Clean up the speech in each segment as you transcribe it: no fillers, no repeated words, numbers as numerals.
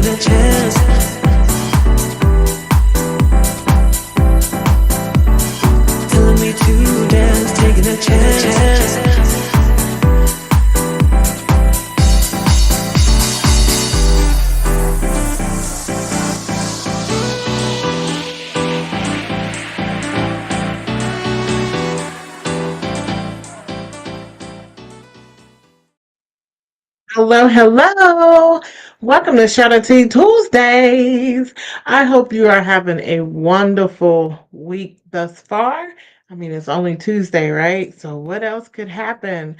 taking a chance. Telling me to dance, taking a chance. Hello, hello. Welcome to Shadow Tea Tuesdays. I hope you are having a wonderful week thus far. I mean, it's only Tuesday, right? So, what else could happen?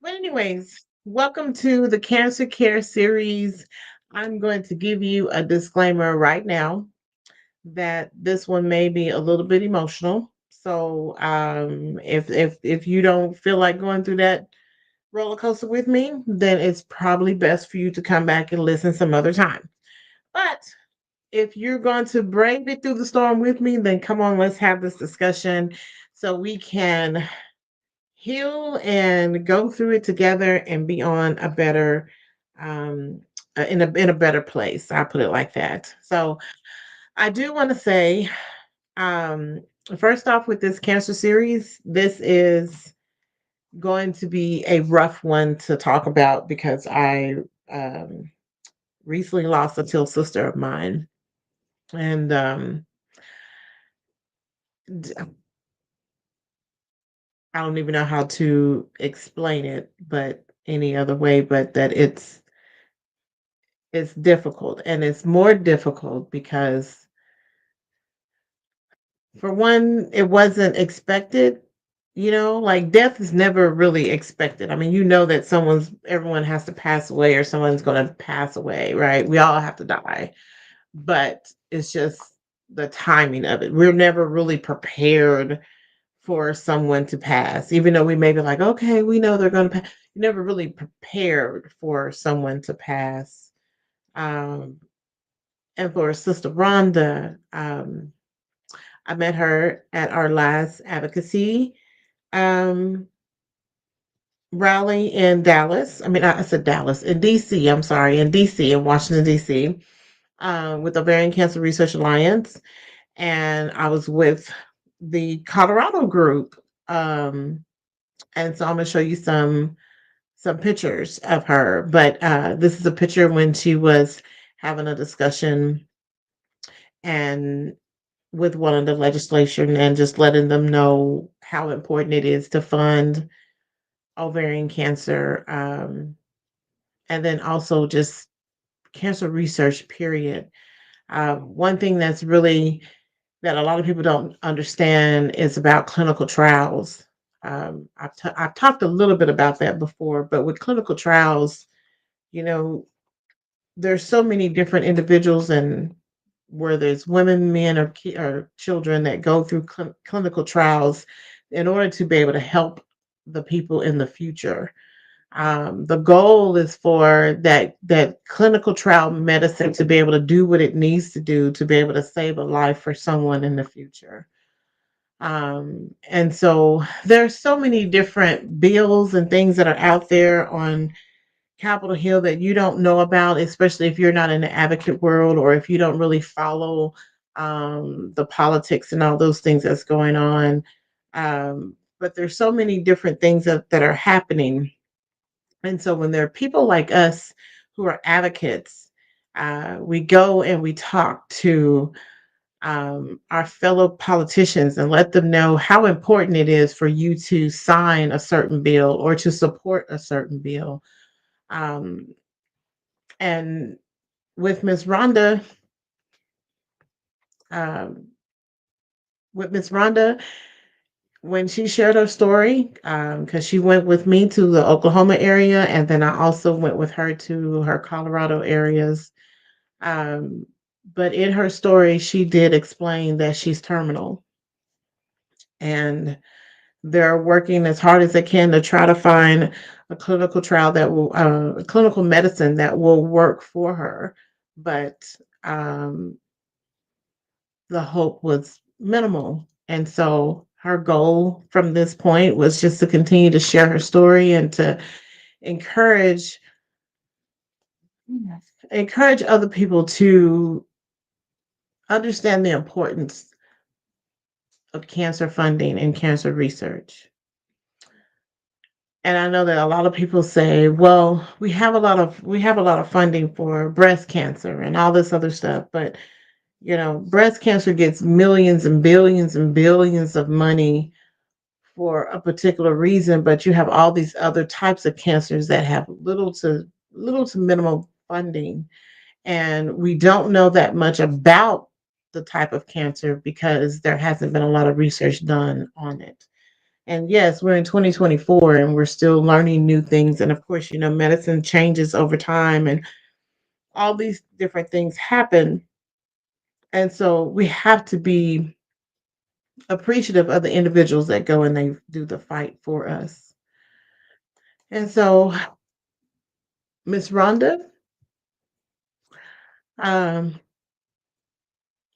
But, anyways, welcome to the Cancer Care series. I'm going to give you a disclaimer right now that this one may be a little bit emotional. So, if you don't feel like going through that roller coaster with me, then it's probably best for you to come back and listen some other time. But if you're going to brave it through the storm with me, then come on, let's have this discussion so we can heal and go through it together and be on a better um in a better place. I put it like that. So I do want to say um first off with this cancer series, this is going to be a rough one to talk about because I um, recently lost a till sister of mine, and d- I don't even know how to explain it, but any other way, but that it's difficult, and it's more difficult because for one, it wasn't expected. You know, like death is never really expected. I mean, you know that everyone has to pass away or someone's going to pass away, right? We all have to die, but it's just the timing of it. We're never really prepared for someone to pass, even though we may be like, okay, we know they're going to pass. You're never really prepared for someone to pass. Um, and for Sister Rhonda, I met her at our last advocacy um, rally in Dallas. I mean, I said Dallas, in DC. I'm sorry, in DC, in Washington, DC, with Ovarian Cancer Research Alliance, and I was with the Colorado group. And so I'm gonna show you some pictures of her. But this is a picture when she was having a discussion and with one of the legislation and just letting them know how important it is to fund ovarian cancer, and then also just cancer research. Period. One thing that's really that a lot of people don't understand is about clinical trials. I've talked a little bit about that before, but with clinical trials, you know, there's so many different individuals, and where there's women, men, or children that go through clinical trials in order to be able to help the people in the future. The goal is for that clinical trial medicine to be able to do what it needs to do to be able to save a life for someone in the future. And so there's so many different bills and things that are out there on Capitol Hill that you don't know about, especially if you're not in the advocate world or if you don't really follow the politics and all those things that's going on. But there's so many different things that are happening. And so when there are people like us who are advocates, we go and we talk to our fellow politicians and let them know how important it is for you to sign a certain bill or to support a certain bill. Um, and with Miss Rhonda, um, with Miss Rhonda, when she shared her story, because she went with me to the Oklahoma area, and then I also went with her to her Colorado areas. Um, but in her story, she did explain that she's terminal, and they're working as hard as they can to try to find a clinical trial that will, a clinical medicine that will work for her. But um, the hope was minimal. And so her goal from this point was just to continue to share her story and to encourage encourage other people to understand the importance of cancer funding and cancer research. And I know that a lot of people say, well, we have a lot of funding for breast cancer and all this other stuff, but breast cancer gets millions and billions and billions of money for a particular reason, but you have all these other types of cancers that have little to minimal funding, and we don't know that much about the type of cancer because there hasn't been a lot of research done on it. And yes, we're in 2024 and we're still learning new things. And of course, medicine changes over time and all these different things happen. And so we have to be appreciative of the individuals that go and they do the fight for us. And so, Miss Rhonda, um,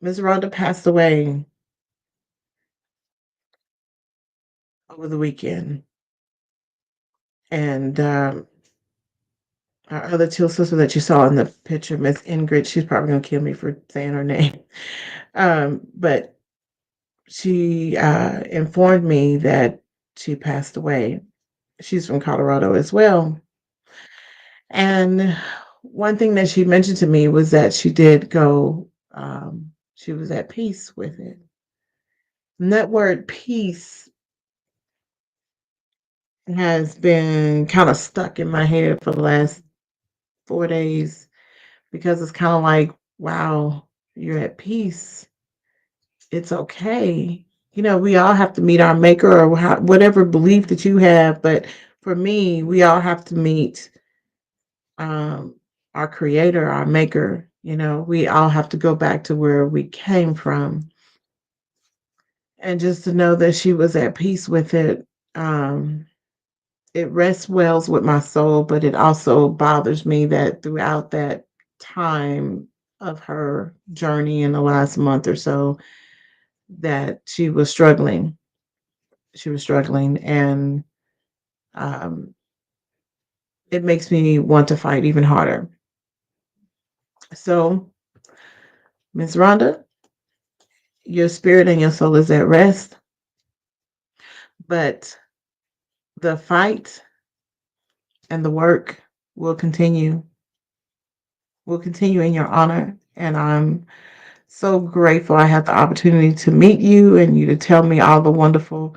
Miss Rhonda passed away over the weekend. And our other two sister that you saw in the picture, Miss Ingrid, she's probably gonna kill me for saying her name. But she informed me that she passed away. She's from Colorado as well. And one thing that she mentioned to me was that she did go, she was at peace with it. And that word peace has been kind of stuck in my head for the last 4 days because it's kind of like, wow, you're at peace. It's okay. We all have to meet our maker or whatever belief that you have. But for me, we all have to meet um, our creator, our maker. We all have to go back to where we came from. And just to know that she was at peace with it, it rests wells with my soul, but it also bothers me that throughout that time of her journey in the last month or so, that she was struggling. She was struggling, and um, it makes me want to fight even harder. So, Miss Rhonda, your spirit and your soul is at rest, but the fight and the work will continue. Will continue in your honor, and I'm so grateful I had the opportunity to meet you and you to tell me all the wonderful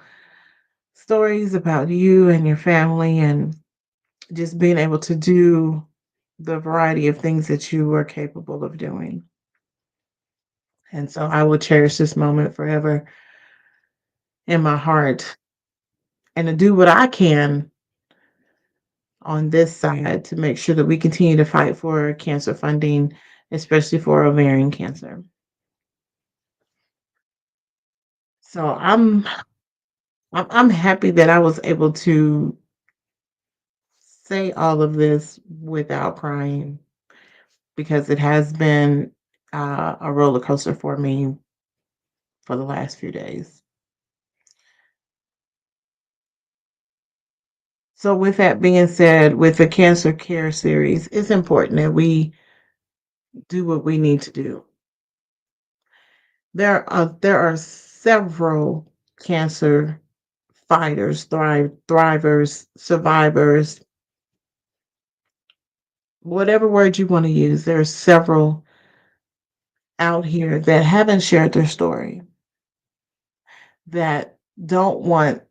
stories about you and your family and just being able to do the variety of things that you were capable of doing. And so I will cherish this moment forever in my heart and to do what I can on this side to make sure that we continue to fight for cancer funding, especially for ovarian cancer. So I'm happy that I was able to say all of this without crying because it has been a roller coaster for me for the last few days. So, with that being said, with the cancer care series, it's important that we do what we need to do. There are several cancer fighters, thrivers, survivors, whatever word you want to use. There are several out here that haven't shared their story, that don't want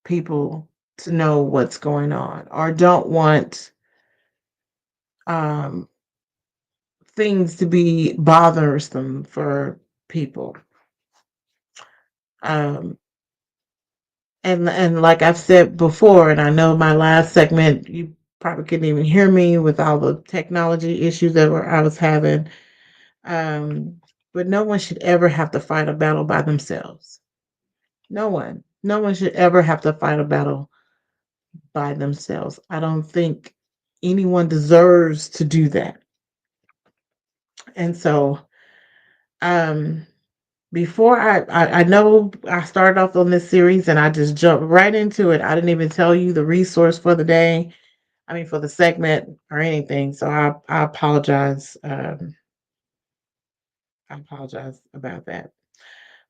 people to know what's going on or don't want um, things to be bothersome for people. Um, and like I've said before, and I know my last segment, you probably couldn't even hear me with all the technology issues that I was having. Um, but no one should ever have to fight a battle by themselves. No one. No one should ever have to fight a battle by themselves. I don't think anyone deserves to do that. And so, um, before I know I started off on this series and I just jumped right into it. I didn't even tell you the resource for the day. I mean, for the segment or anything. So I apologize. I apologize about that.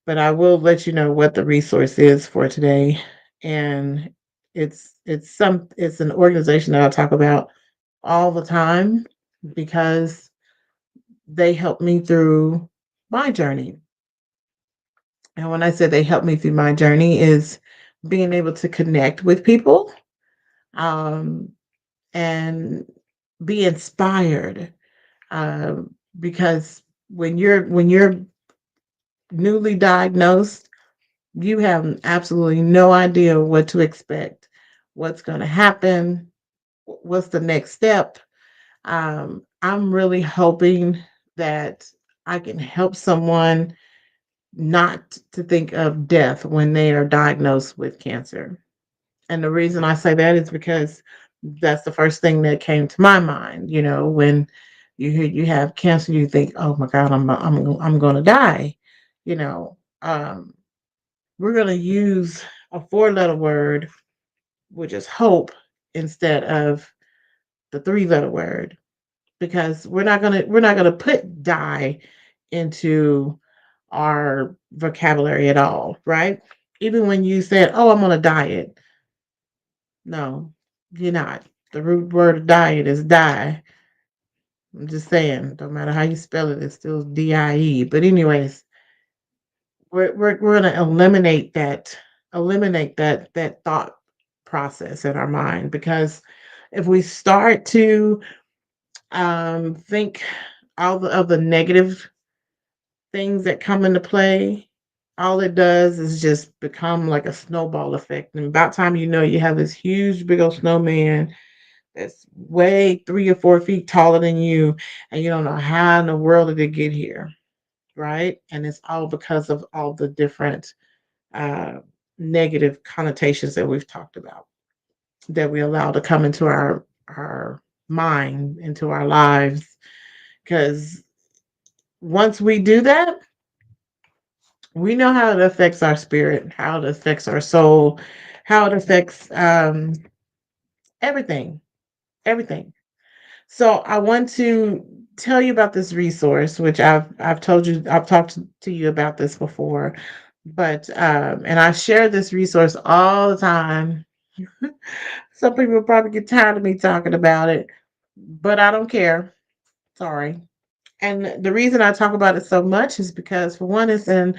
But I will let you know what the resource is for today. And it's an organization that I talk about all the time because they helped me through my journey. And when I say they helped me through my journey is being able to connect with people, um, and be inspired. Because when you're newly diagnosed, you have absolutely no idea what to expect, what's going to happen, what's the next step. I'm really hoping that I can help someone not to think of death when they are diagnosed with cancer. And the reason I say that is because that's the first thing that came to my mind. You know, when you hear you have cancer, you think, "Oh my God, I'm going to die." You know, we're going to use a four-letter word, which is hope, instead of the three-letter word, because we're not gonna put die into our vocabulary at all, right? Even when you said, "Oh, I'm on a diet," no, you're not. The root word of diet is die. I'm just saying, no matter how you spell it, it's still DIE. But anyways, we're gonna eliminate that thought process in our mind, because if we start to think all of the negative things that come into play, all it does is just become like a snowball effect. And about time you know, you have this huge, big old snowman that's way 3 or 4 feet taller than you, and you don't know how in the world did it get here, right? And it's all because of all the different uh, negative connotations that we've talked about, that we allow to come into our mind, into our lives. Because once we do that, we know how it affects our spirit, how it affects our soul, how it affects everything, everything. So I want to tell you about this resource, which I've talked to you about this before, but and I share this resource all the time. Some people probably get tired of me talking about it, but I don't care. Sorry. And the reason I talk about it so much is because, for one, it's in,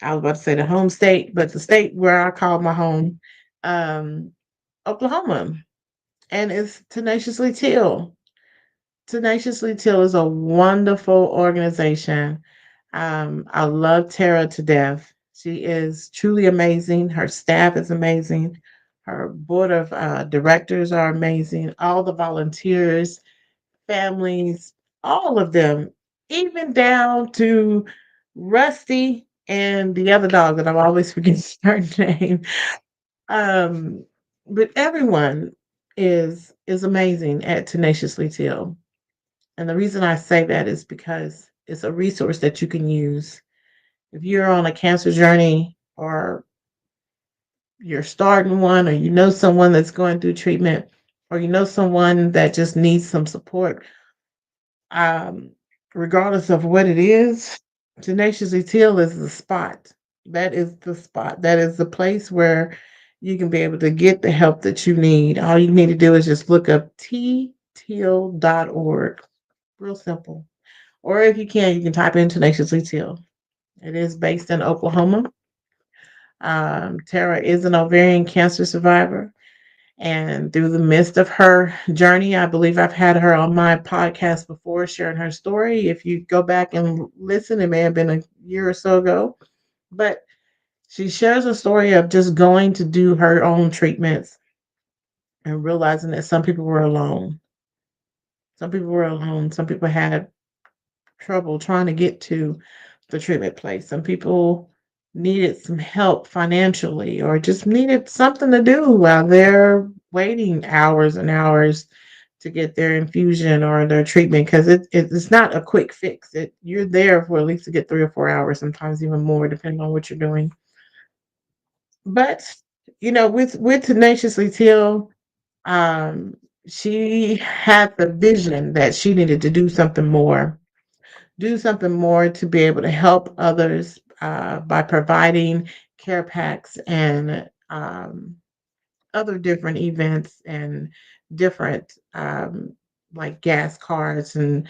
I was about to say the home state, but the state where I call my home, um, Oklahoma, and it's Tenaciously Teal. Tenaciously Teal is a wonderful organization. I love Tara to death. She is truly amazing. Her staff is amazing. Her board of directors are amazing. All the volunteers, families, all of them, even down to Rusty and the other dog that I'm always forgetting her name. Um, but everyone is amazing at Tenaciously Teal. And the reason I say that is because it's a resource that you can use if you're on a cancer journey, or you're starting one, or you know someone that's going through treatment, or you know someone that just needs some support. um, Regardless of what it is, Tenaciously Teal is the spot. That is the spot. That is the place where you can be able to get the help that you need. All you need to do is just look up tteal.org. Real simple. Or if you can type in Tenaciously Teal. It is based in Oklahoma. Tara is an ovarian cancer survivor. And through the midst of her journey, I believe I've had her on my podcast before, sharing her story. If you go back and listen, it may have been a year or so ago, but she shares a story of just going to do her own treatments and realizing that some people were alone. Some people were alone. Some people had trouble trying to get to the treatment place. Some people needed some help financially, or just needed something to do while they're waiting hours and hours to get their infusion or their treatment, because it's not a quick fix. You're there for at least to get 3 or 4 hours, sometimes even more, depending on what you're doing. But with Tenaciously Till, um, she had the vision that she needed to do something more to be able to help others by providing care packs and other different events and different like gas cards and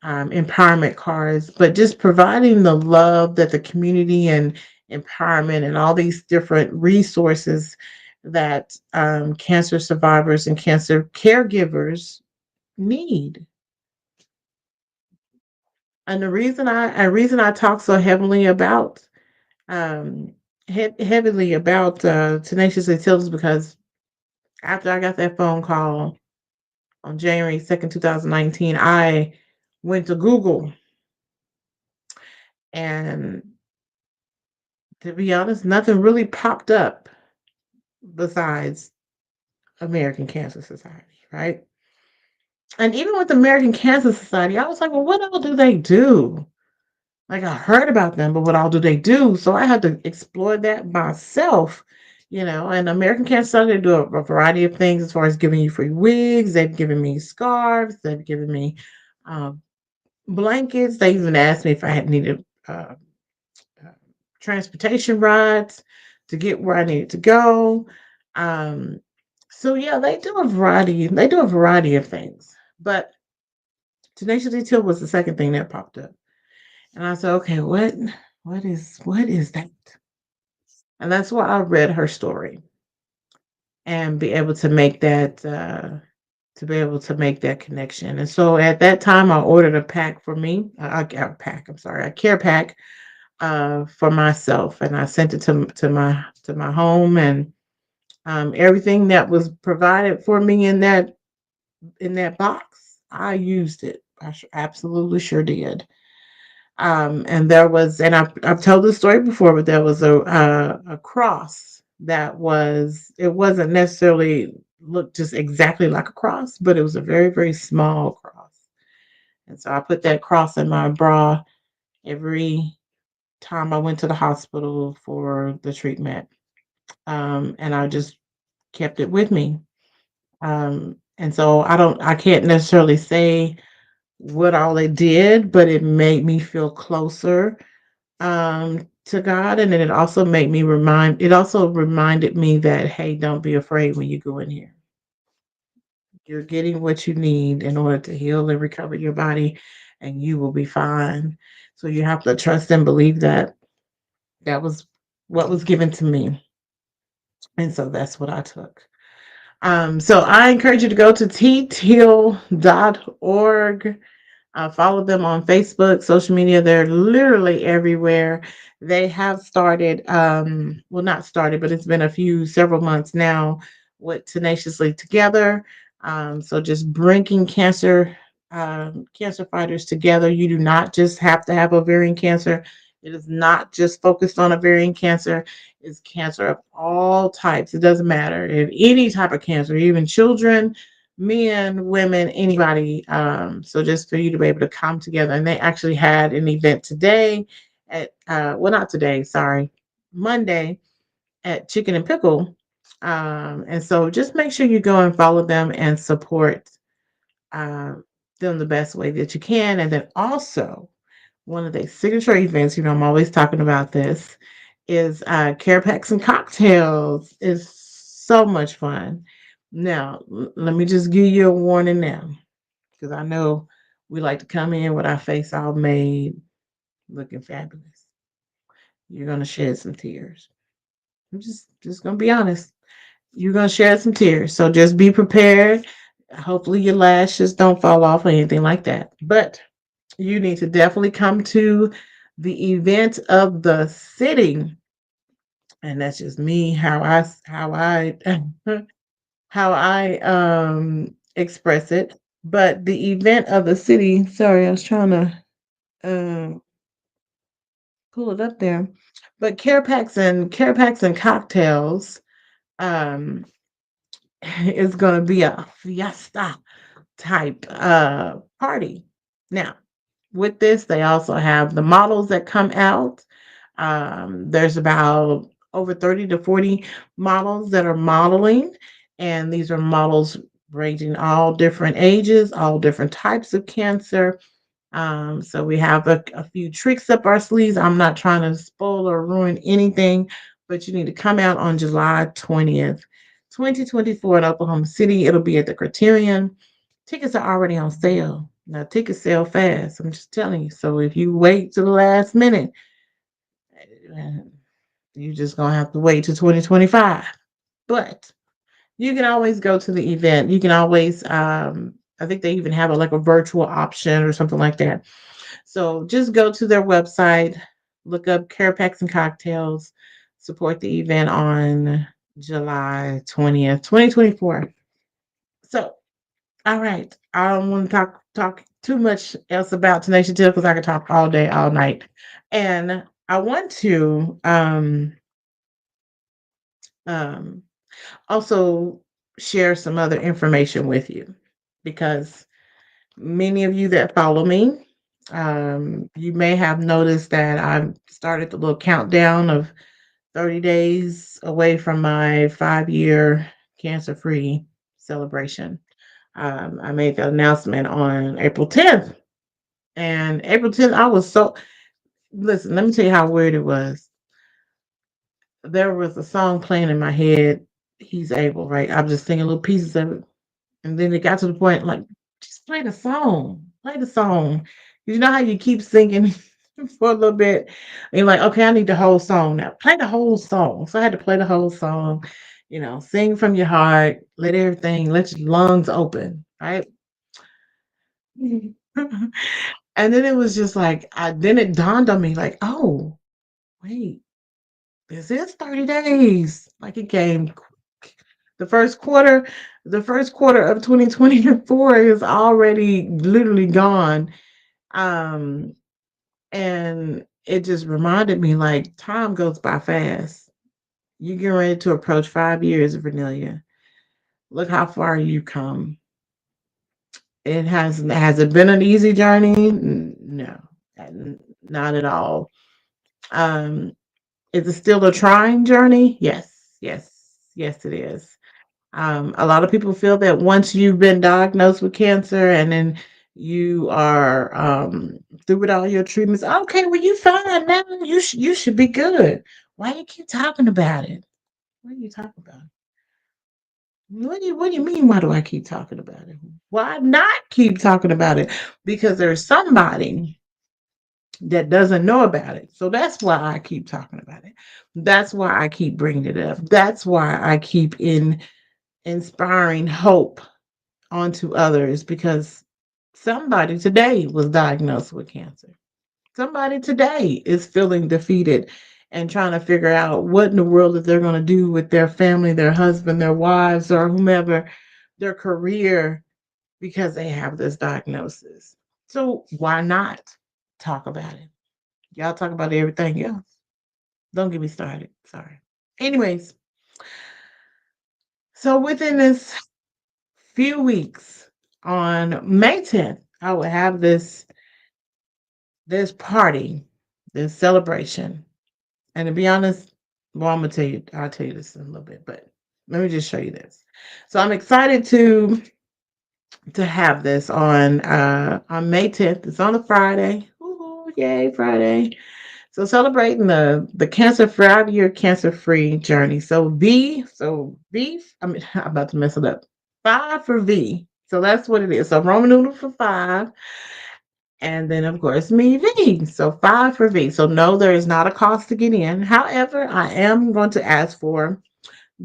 empowerment cards, but just providing the love that the community and empowerment and all these different resources that cancer survivors and cancer caregivers need. And the reason I talk so heavily about um, heavily about Tenacious Till is because after I got that phone call on January 2nd, 2019, I went to Google, and to be honest, nothing really popped up besides American Cancer Society, right? And even with American Cancer Society, I was like, well, what all do they do? Like, I heard about them, but what all do they do? So I had to explore that myself, And American Cancer Society, they do a variety of things as far as giving you free wigs. They've given me scarves. They've given me um, blankets. They even asked me if I had needed uh, transportation rides to get where I needed to go. Um, so yeah, they do a variety. They do a variety of things. But Tenacious Detail was the second thing that popped up, and I said, okay, what is that? And that's why I read her story and be able to make that connection. And so at that time, I ordered a pack for me. A pack. I'm sorry, a care pack for myself, and I sent it to my home, and everything that was provided for me in that box, I used it. Absolutely sure did. And there was, and I've told this story before, but there was a cross that it wasn't necessarily looked just exactly like a cross, but it was a very, very small cross. And so I put that cross in my bra every time I went to the hospital for the treatment. And I just kept it with me. And so I can't necessarily say what all it did, but it made me feel closer to God. And then it also reminded me that, hey, don't be afraid when you go in here. You're getting what you need in order to heal and recover your body, and you will be fine. So you have to trust and believe that that was what was given to me. And so that's what I took. So I encourage you to go to tetheal.org. Follow them on Facebook, social media. They're literally everywhere. They have started, well, not started, but it's been several months now with Tenaciously Together. So just bringing cancer fighters together. You do not just have to have ovarian cancer. It is not just focused on ovarian cancer. It's cancer of all types. It doesn't matter if any type of cancer, even children, men, women, anybody. So just for you to be able to come together. And they actually had an event today well, not today, sorry, Monday at Chicken and Pickle. And so just make sure you go and follow them and support um, them the best way that you can. And then also, one of the signature events, I'm always talking about this, is Care Packs and Cocktails. Is so much fun. Now, let me just give you a warning now, because I know we like to come in with our face all made, looking fabulous. You're gonna shed some tears. I'm just gonna be honest. You're gonna shed some tears. So just be prepared. Hopefully your lashes don't fall off or anything like that. But you need to definitely come to the event of the city. And that's just me, how I express it. But the event of the city, sorry, I was trying to um pull it up there. But Care Packs and Cocktails um is gonna be a fiesta type party. Now, with this, they also have the models that come out. There's about over 30 to 40 models that are modeling, and these are models ranging all different ages, all different types of cancer. So we have a few tricks up our sleeves. I'm not trying to spoil or ruin anything, but you need to come out on July 20th, 2024 in Oklahoma City. It'll be at the Criterion. Tickets are already on sale. Now, tickets sell fast. I'm just telling you. So if you wait to the last minute, eh, you're just going to have to wait to 2025. But you can always go to the event. You can always, I think they even have like a virtual option or something like that. So just go to their website, look up Carapax and Cocktails, support the event on July 20th, 2024. So, all right. I don't want to talk too much else about Tenacious D because I could talk all day, all night. And I want to um also share some other information with you because many of you that follow me, you may have noticed that I've started the little countdown of 30 days away from my 5 year cancer free celebration. I made the announcement on April 10th. And April 10th, I was so, listen, let me tell you how weird it was. There was a song playing in my head, He's Able, right? I'm just singing little pieces of it. And then it got to the point like, just play the song. Play the song. You know how you keep singing for a little bit? And you're like, okay, I need the whole song now. Play the whole song. So I had to play the whole song, sing from your heart, let your lungs open, right? And then it was just like, then it dawned on me, like, oh, wait, this is 30 days. Like it came the first quarter, the first quarter of 2024 is already literally gone. Um, and it just reminded me like time goes by fast. You get ready to approach 5 years, Vernelia. Look how far you come. It has it been an easy journey? No, not at all. Um, is it still a trying journey? Yes, yes, yes, it is. A lot of people feel that once you've been diagnosed with cancer and then you are through with all your treatments, okay, well you fine now. You should be good. Why you keep talking about it? What are you talking about? What do you mean? Why do I keep talking about it? Why not keep talking about it? Because there's somebody that doesn't know about it. So that's why I keep talking about it. That's why I keep bringing it up. That's why I keep inspiring hope onto others because somebody today was diagnosed with cancer. Somebody today is feeling defeated and trying to figure out what in the world that they're going to do with their family, their husband, their wives, or whomever, their career because they have this diagnosis. So why not talk about it? Y'all talk about everything else. Don't get me started. Sorry. Anyways, so within this few weeks on May 10th, I will have this party, this celebration. And to be honest, well, I'll tell you this in a little bit, but let me just show you this. So I'm excited to have this on May 10th. It's on a Friday. Ooh, yay, Friday. So celebrating the cancer 5 year cancer free journey. I mean I'm about to mess it up. Five for V. So that's what it is. So Roman noodle for five. And then of course me V. So five for V. So no, there is not a cost to get in. However, I am going to ask for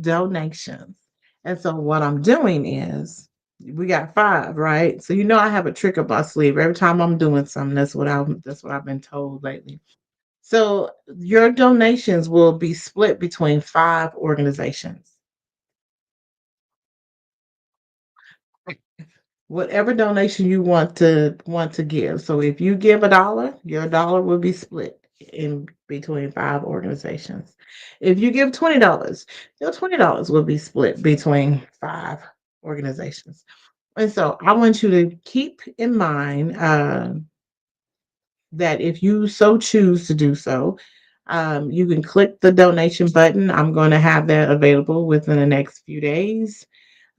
donations. And so what I'm doing is we got five, right? So I have a trick up my sleeve. Every time I'm doing something, that's what I've been told lately. So your donations will be split between five organizations. Whatever donation you want to give. So if you give $1, your dollar will be split in between five organizations. If you give $20, your $20 will be split between five organizations. And so I want you to keep in mind that if you so choose to do so, you can click the donation button. I'm going to have that available within the next few days.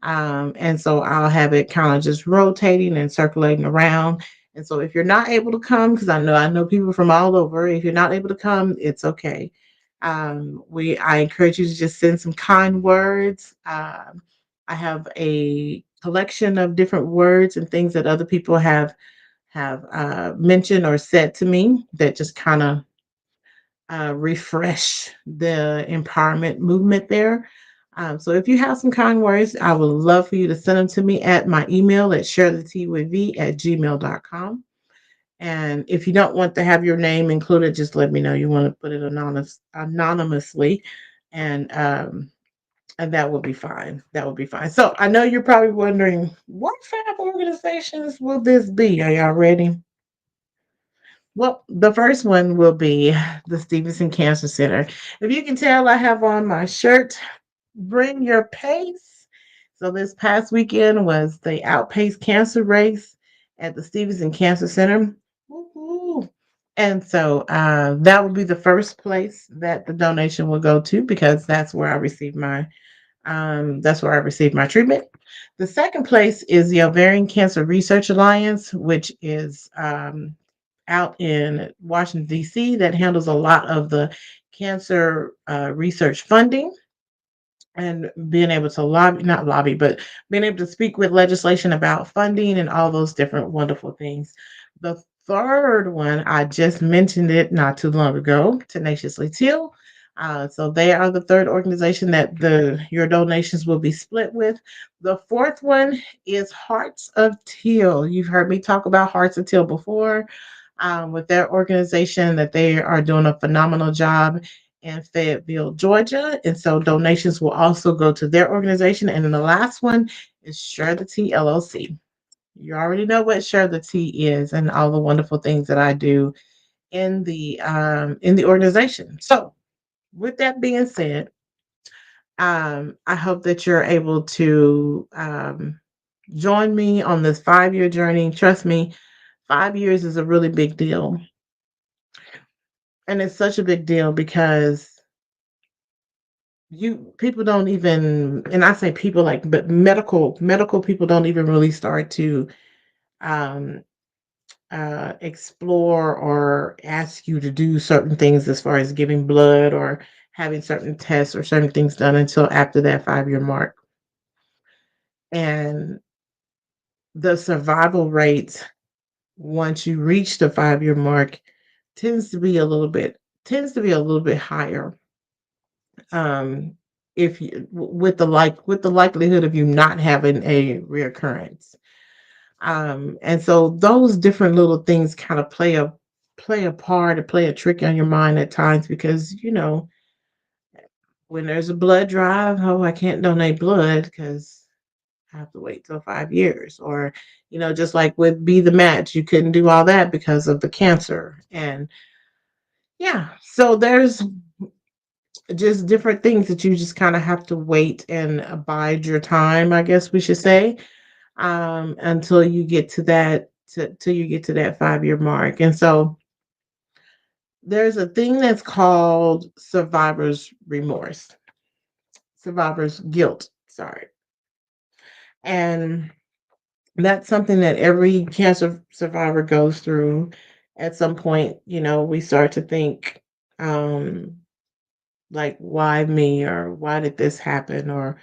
And so I'll have it kind of just rotating and circulating around. And so if you're not able to come, because I know people from all over, if you're not able to come, it's okay. I encourage you to just send some kind words. I have a collection of different words and things that other people have mentioned or said to me that just kind of refresh the empowerment movement there. So if you have some kind words, I would love for you to send them to me at my email at sharethetwithv@gmail.com. And if you don't want to have your name included, just let me know. You want to put it anonymously, and and that will be fine. That will be fine. So I know you're probably wondering what 5 organizations will this be? Are y'all ready? Well, the first one will be the Stevenson Cancer Center. If you can tell, I have on my shirt, Bring Your Pace. So this past weekend was the Outpace Cancer Race at the Stevenson Cancer Center. Woo-hoo. And so that will be the first place that the donation will go to because that's where I received my treatment. The second place is the Ovarian Cancer Research Alliance, which is out in Washington, D.C., that handles a lot of the cancer research funding and being able to lobby, not lobby, but being able to speak with legislation about funding and all those different wonderful things. The third one, I just mentioned it not too long ago, Tenaciously Teal. So they are the third organization that the your donations will be split with. The fourth one is Hearts of Teal. You've heard me talk about Hearts of Teal before with their organization that they are doing a phenomenal job in Fayetteville, Georgia. And so donations will also go to their organization. And then the last one is Share the Tea LLC. You already know what Share the Tea is and all the wonderful things that I do in the organization. So with that being said, I hope that you're able to join me on this 5 year journey. Trust me, 5 years is a really big deal. And it's such a big deal because you people don't even, and I say people like, but medical people don't even really start to um explore or ask you to do certain things as far as giving blood or having certain tests or certain things done until after that 5 year mark. And the survival rate once you reach the 5 year mark tends to be a little bit higher, um if you with the likelihood of you not having a reoccurrence. And so those different little things kind of play a part and play a trick on your mind at times because when there's a blood drive, oh, I can't donate blood because I have to wait till 5 years. Or, just like with Be the Match, you couldn't do all that because of the cancer. And yeah, so there's just different things that you just kind of have to wait and abide your time, I guess we should say, until you get to till you get to that 5 year mark. And so there's a thing that's called survivor's remorse, survivor's guilt, sorry. And that's something that every cancer survivor goes through at some point. We start to think, like, why me, or why did this happen, or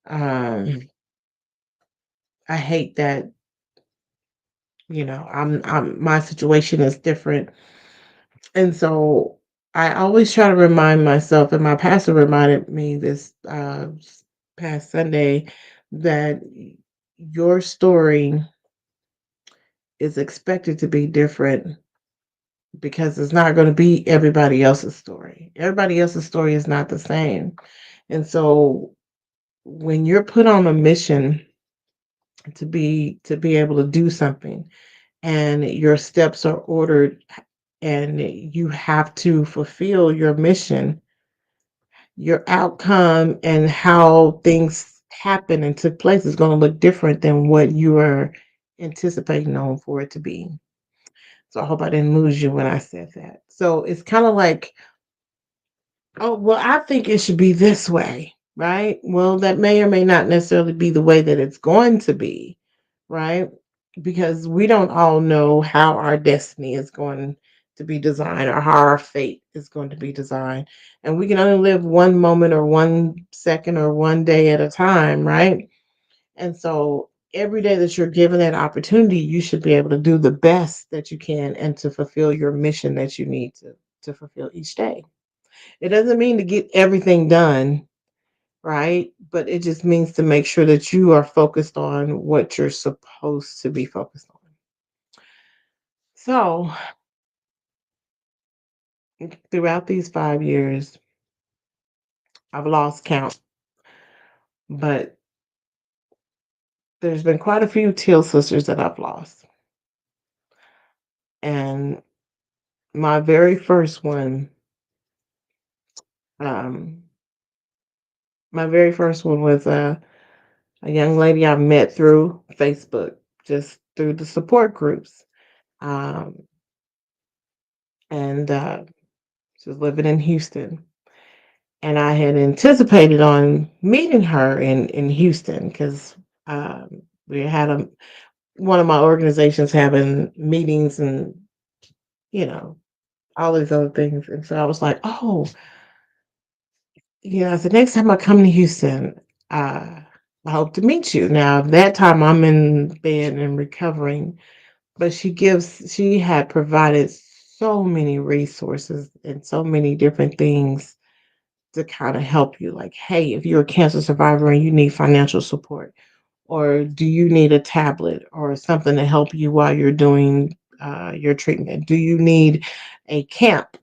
um I hate that, I'm my situation is different. And so I always try to remind myself, and my pastor reminded me this past Sunday, that your story is expected to be different because it's not going to be everybody else's story. Everybody else's story is not the same. And so when you're put on a mission to be able to do something, and your steps are ordered, and you have to fulfill your mission, your outcome and how things happen and took place is going to look different than what you are anticipating on for it to be. So I hope I didn't lose you when I said that. So it's kind of like, oh, well, I think it should be this way. right? Well, that may or may not necessarily be the way that it's going to be, right? Because we don't all know how our destiny is going to be designed or how our fate is going to be designed. And we can only live one moment or 1 second or one day at a time, right? And so every day that you're given that opportunity, you should be able to do the best that you can and to fulfill your mission that you need to fulfill each day. It doesn't mean to get everything done, right? But it just means to make sure that you are focused on what you're supposed to be focused on. So, throughout these 5 years, I've lost count, but there's been quite a few Teal sisters that I've lost. And my very first one, um, my very first one was a young lady I met through Facebook, just through the support groups. Um, and she was living in Houston. And I had anticipated on meeting her in Houston because we had one of my organizations having meetings and you know all these other things, and so I was like, oh, yeah. So next time I come to Houston, uh, I hope to meet you. Now that time I'm in bed and recovering, but she had provided so many resources and so many different things to kind of help you. Like, hey, if you're a cancer survivor and you need financial support, or do you need a tablet or something to help you while you're doing your treatment? Do you need a camp,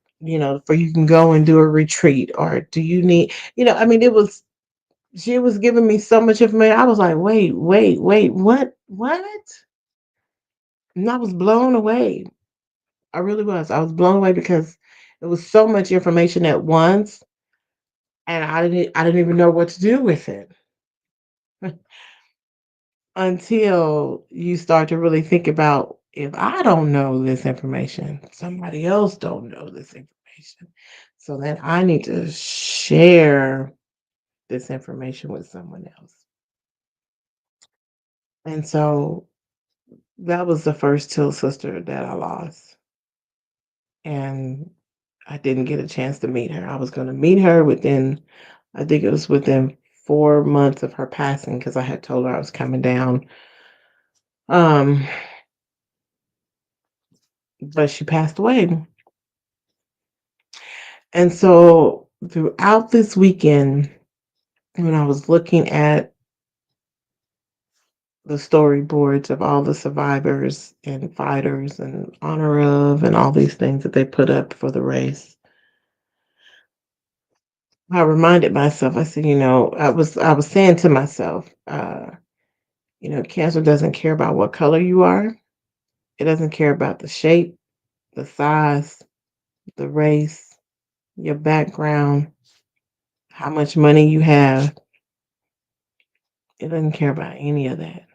for you can go and do a retreat? Or do you need, I mean, she was giving me so much information. I was like, wait, what? And I was blown away. I really was. I was blown away because it was so much information at once, and I didn't even know what to do with it until you start to really think about, if I don't know this information, somebody else don't know this information. So then I need to share this information with someone else. And so that was the first Till sister that I lost. And I didn't get a chance to meet her. I was going to meet her within, I think it was within 4 months of her passing, because I had told her I was coming down. Um, but she passed away. And so throughout this weekend, when I was looking at the storyboards of all the survivors and fighters and honor of and all these things that they put up for the race, I reminded myself, I said, I was saying to myself, cancer doesn't care about what color you are. It doesn't care about the shape, the size, the race, your background, how much money you have. It doesn't care about any of that.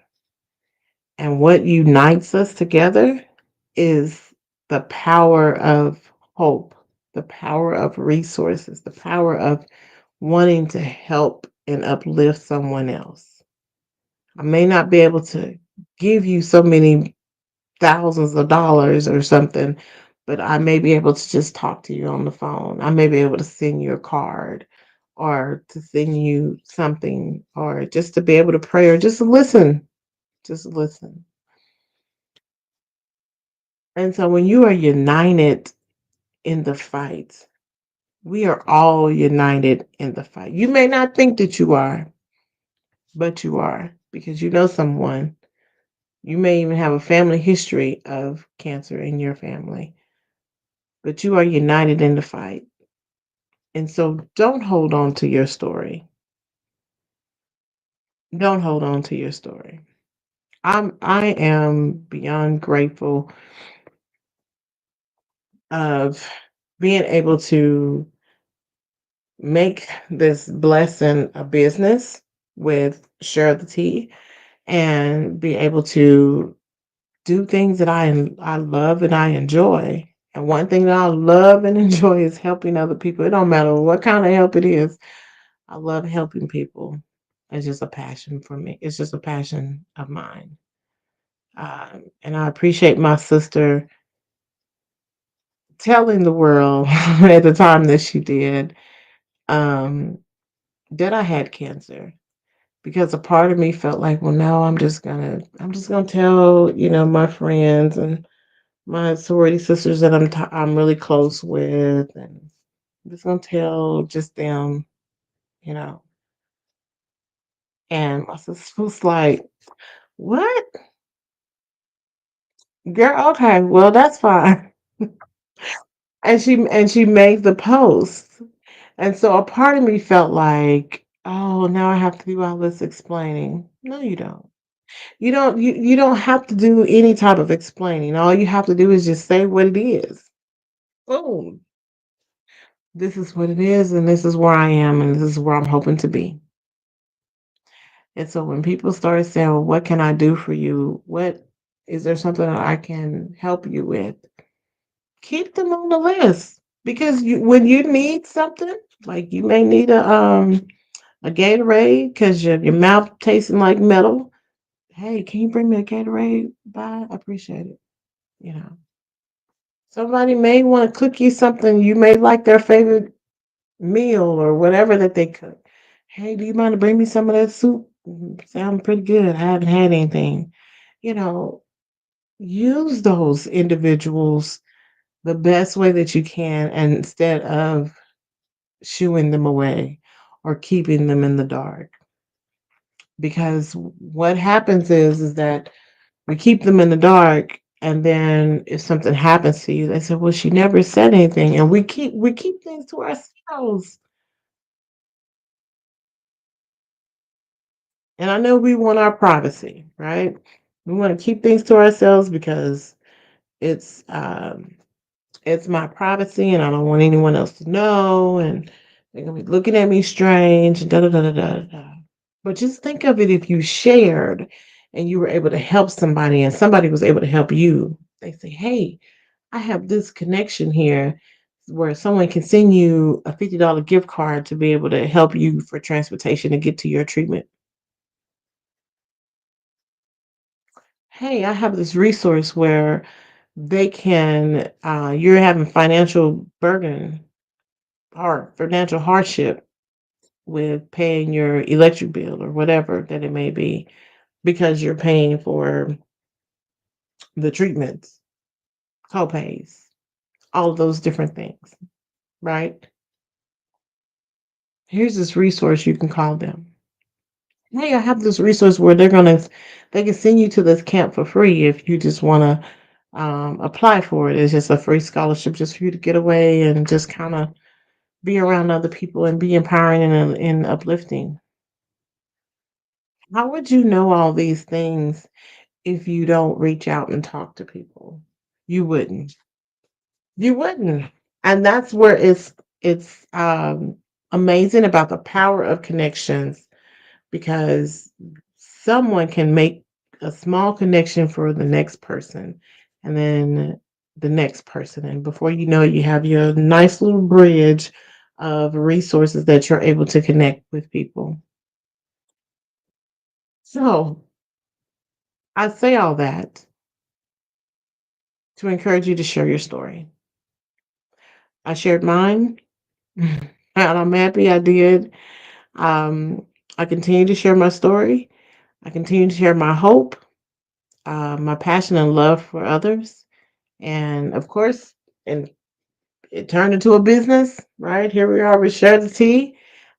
And what unites us together is the power of hope, the power of resources, the power of wanting to help and uplift someone else. I may not be able to give you so many thousands of dollars or something, but I may be able to just talk to you on the phone. I may be able to send you a card or to send you something, or just to be able to pray or just listen. Just listen. And so when you are united in the fight, we are all united in the fight. You may not think that you are, but you are, because you know someone. You may even have a family history of cancer in your family, but you are united in the fight. And so don't hold on to your story. Don't hold on to your story. I am beyond grateful of being able to make this blessing a business with Share the Tea, and be able to do things that I love and I enjoy. And one thing that I love and enjoy is helping other people. It don't matter what kind of help it is. I love helping people. It's just a passion for me. It's just a passion of mine. And I appreciate my sister telling the world at the time that she did um, that I had cancer, because a part of me felt like, well, no, I'm just gonna tell, my friends and my sorority sisters that I'm really close with, and I'm just gonna tell just them, you know. And my sister was like, "What, girl? Okay, well, that's fine." And she made the post, and so a part of me felt like, oh, now I have to do all this explaining. No, you don't. You don't have to do any type of explaining. All you have to do is just say what it is. Boom. This is what it is, and this is where I am, and this is where I'm hoping to be. And so when people start saying, well, what can I do for you? What is there something that I can help you with? Keep them on the list. Because when you need something, like you may need a Gatorade because your mouth tasting like metal. Hey, can you bring me a Gatorade? Bye. I appreciate it. You know. Somebody may want to cook you something. You may like their favorite meal or whatever that they cook. Hey, do you mind to bring me some of that soup? Sound pretty good. I haven't had anything. You know, use those individuals the best way that you can, and instead of shooing them away or keeping them in the dark. Because what happens is that we keep them in the dark, and then if something happens to you, they say, well, she never said anything. And we keep things to ourselves. And I know we want our privacy, right? We want to keep things to ourselves because it's um it's my privacy and I don't want anyone else to know, and they're gonna be looking at me strange and da da da da da da. But just think of it, if you shared and you were able to help somebody and somebody was able to help you. They say, hey, I have this connection here where someone can send you a $50 gift card to be able to help you for transportation to get to your treatment. Hey, I have this resource where you're having financial burden or financial hardship with paying your electric bill or whatever that it may be, because you're paying for the treatments, co-pays, all of those different things, right? Here's this resource you can call them. Hey, I have this resource where they can send you to this camp for free if you just want to apply for it. It's just a free scholarship just for you to get away and just kind of be around other people and be empowering and uplifting. How would you know all these things if you don't reach out and talk to people? You wouldn't. You wouldn't. And that's where it's amazing about the power of connections, because someone can make a small connection for the next person, and then the next person, and before you know it, you have your nice little bridge of resources that you're able to connect with people. So I say all that to encourage you to share your story. I shared mine, and I'm happy I did. um, I continue to share my story. I continue to share my hope, my passion and love for others. And of course, and it turned into a business, right? Here we are with Share the Tea.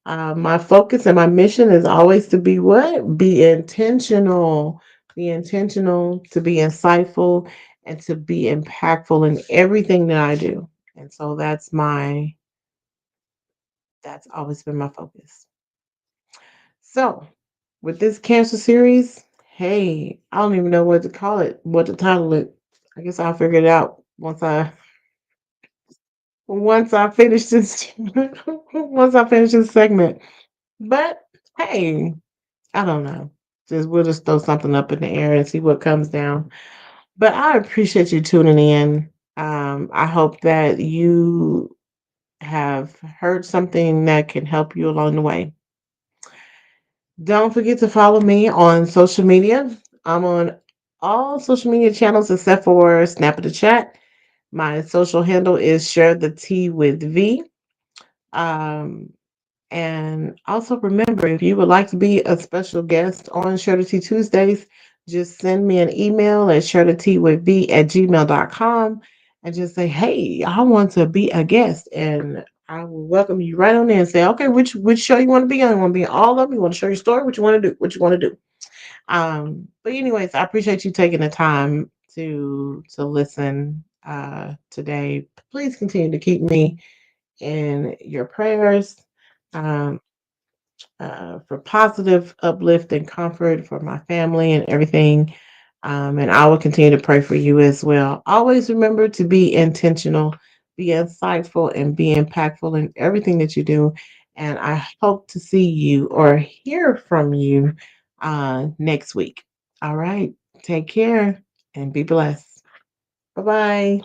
My focus and my mission is always to be what? Be intentional. Be intentional, to be insightful, and to be impactful in everything that I do. And so that's always been my focus. So with this cancer series, hey, I don't even know what to call it, what to title it. I guess I'll figure it out once I finish this once I finish this segment. But hey, I don't know. Just we'll just throw something up in the air and see what comes down. But I appreciate you tuning in. I hope that you have heard something that can help you along the way. Don't forget to follow me on social media. I'm on all social media channels except for Snap of the Chat. My social handle is Share the Tea with V. Um, and also remember, if you would like to be a special guest on Share the Tea Tuesdays, just send me an email at sharetheteawithv@gmail.com and just say, hey, I want to be a guest. And I will welcome you right on there and say, okay, which show you want to be on? You want to be on all of them? You want to share your story? What you want to do? What you want to do? But anyways, I appreciate you taking the time to listen today. Please continue to keep me in your prayers. Um, for positive uplift and comfort for my family and everything. And I will continue to pray for you as well. Always remember to be intentional, be insightful, and be impactful in everything that you do. And I hope to see you or hear from you next week. All right. Take care and be blessed. Bye bye.